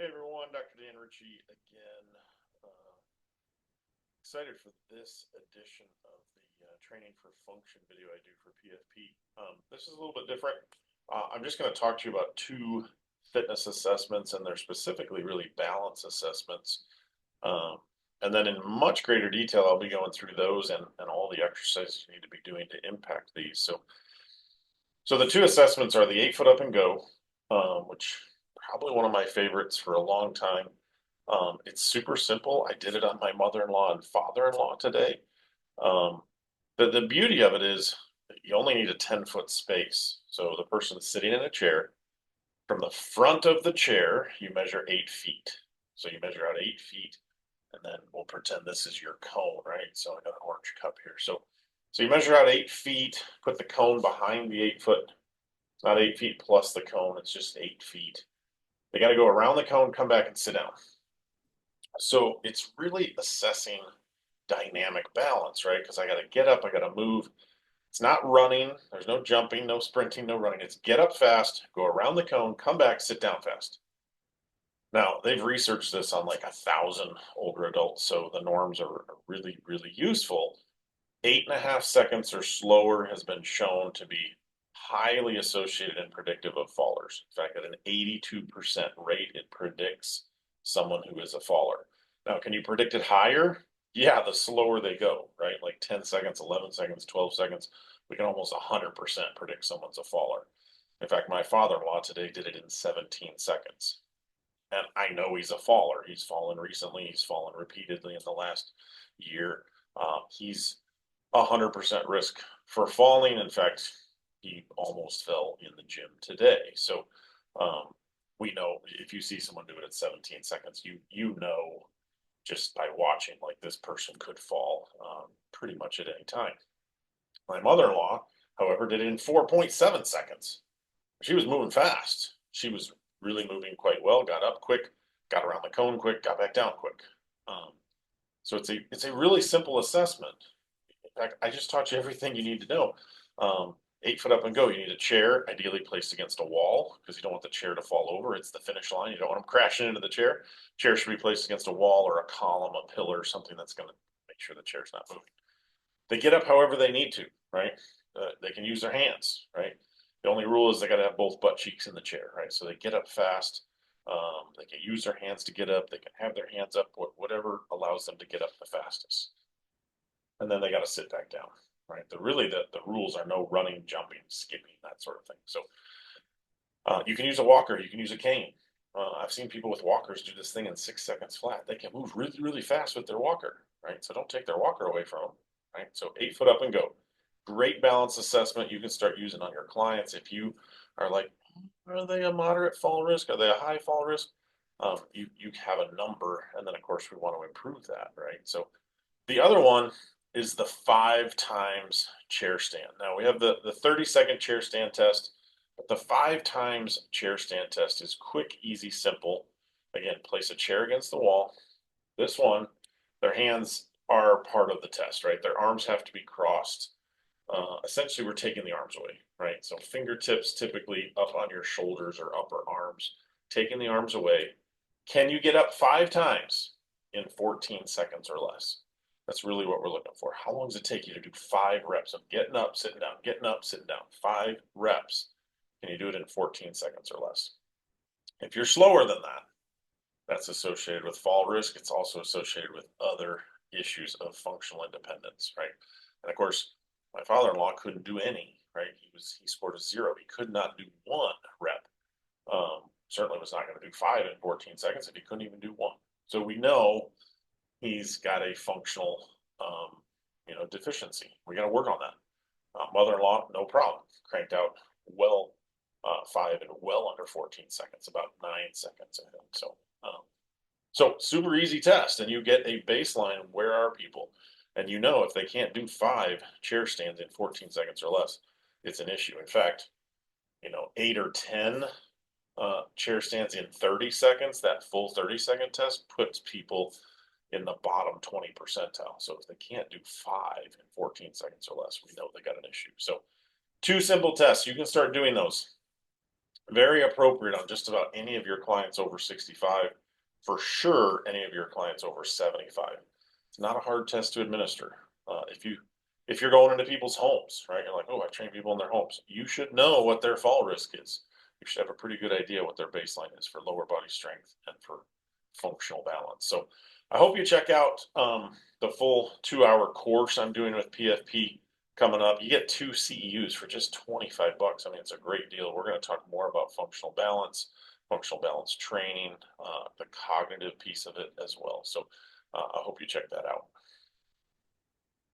Hey everyone, Dr. Dan Ritchie again. Uh, Excited for this edition of the training for function video I do for PFP. This is a little bit different. I'm just going to talk to you about two fitness assessments, and they're specifically really balance assessments. Um, and then in much greater detail, I'll be going through those and all the exercises you need to be doing to impact these. So the two assessments are the 8 foot up and go, which probably one of my favorites for a long time. It's super simple. I did it on my mother-in-law and father-in-law today. Um, the beauty of it is that you only need a 10-foot space. So the person's sitting in a chair. From the front of the chair, you measure 8 feet. So you measure out 8 feet, and then we'll pretend this is your cone, right? So I got an orange cup here. So you measure out 8 feet, put the cone behind the 8 foot. It's not 8 feet plus the cone, it's just 8 feet. They got to go around the cone, come back and sit down. So it's really assessing dynamic balance, right? Because I got to get up, I got to move. It's not running, there's no jumping, no sprinting, no running. It's get up fast, go around the cone, come back, sit down fast. Now, they've researched this on like 1,000 older adults, so the norms are really, really useful. 8.5 seconds or slower has been shown to be highly associated and predictive of fallers. In fact, at an 82% rate, it predicts someone who is a faller. Now, can you predict it higher? Yeah, the slower they go, right? Like 10 seconds, 11 seconds, 12 seconds, we can almost 100% predict someone's a faller. In fact, my father-in-law today did it in 17 seconds. And I know he's a faller. He's fallen recently. He's fallen repeatedly in the last year. He's 100% risk for falling. In fact, he almost fell in the gym today. So um, we know if you see someone do it at 17 seconds, you know just by watching like this person could fall pretty much at any time. My mother-in-law, however, did it in 4.7 seconds. She was moving fast. She was really moving quite well. Got up quick, got around the cone quick, got back down quick. Um, so it's a really simple assessment. In fact, I just taught you everything you need to know. 8 foot up and go. You need a chair, ideally placed against a wall, because you don't want the chair to fall over. It's the finish line. You don't want them crashing into the chair. Chair should be placed against a wall or a column, a pillar, something that's going to make sure the chair's not moving. They get up however they need to, right? They can use their hands, right? The only rule is they got to have both butt cheeks in the chair, right? So they get up fast. They can use their hands to get up. They can have their hands up, whatever allows them to get up the fastest. And then they got to sit back down, right? The rules are no running, jumping, skipping, that sort of thing. So you can use a walker, you can use a cane. I've seen people with walkers do this thing in 6 seconds flat. They can move really, really fast with their walker, right? So don't take their walker away from them, right? So 8 foot up and go. Great balance assessment you can start using on your clients. If you are like, are they a moderate fall risk? Are they a high fall risk? You have a number, and then of course we want to improve that, right? So the other one is the 5 times chair stand. Now we have the 30-second chair stand test, but the 5 times chair stand test is quick, easy, simple. Again, place a chair against the wall. This one, their hands are part of the test, right? Their arms have to be crossed. Essentially, we're taking the arms away, right? So fingertips typically up on your shoulders or upper arms, taking the arms away. Can you get up 5 times in 14 seconds or less? That's really what we're looking for. How long does it take you to do 5 reps of getting up, sitting down, getting up, sitting down? 5 reps. Can you do it in 14 seconds or less? If you're slower than that, that's associated with fall risk. It's also associated with other issues of functional independence, right? And of course, my father-in-law couldn't do any, right? He scored a 0. He could not do 1 rep. Certainly was not going to do 5 in 14 seconds if he couldn't even do 1. So we know he's got a functional, deficiency. We got to work on that. Mother-in-law, no problem. Cranked out well 5 in well under 14 seconds, about 9 seconds, I think. So super easy test, and you get a baseline. Where are people? And if they can't do 5 chair stands in 14 seconds or less, it's an issue. In fact, 8 or 10 chair stands in 30 seconds, that full 30-second test puts people in the bottom 20 percentile. So if they can't do 5 in 14 seconds or less, we know they got an issue. So 2 simple tests. You can start doing those. Very appropriate on just about any of your clients over 65. For sure, any of your clients over 75. It's not a hard test to administer. If you're going into people's homes, right? You're like, oh, I train people in their homes. You should know what their fall risk is. You should have a pretty good idea what their baseline is for lower body strength and for functional balance. So I hope you check out the full 2-hour course I'm doing with PFP coming up. You get 2 CEUs for just 25 bucks. I mean, it's a great deal. We're going to talk more about functional balance training, the cognitive piece of it as well. So I hope you check that out.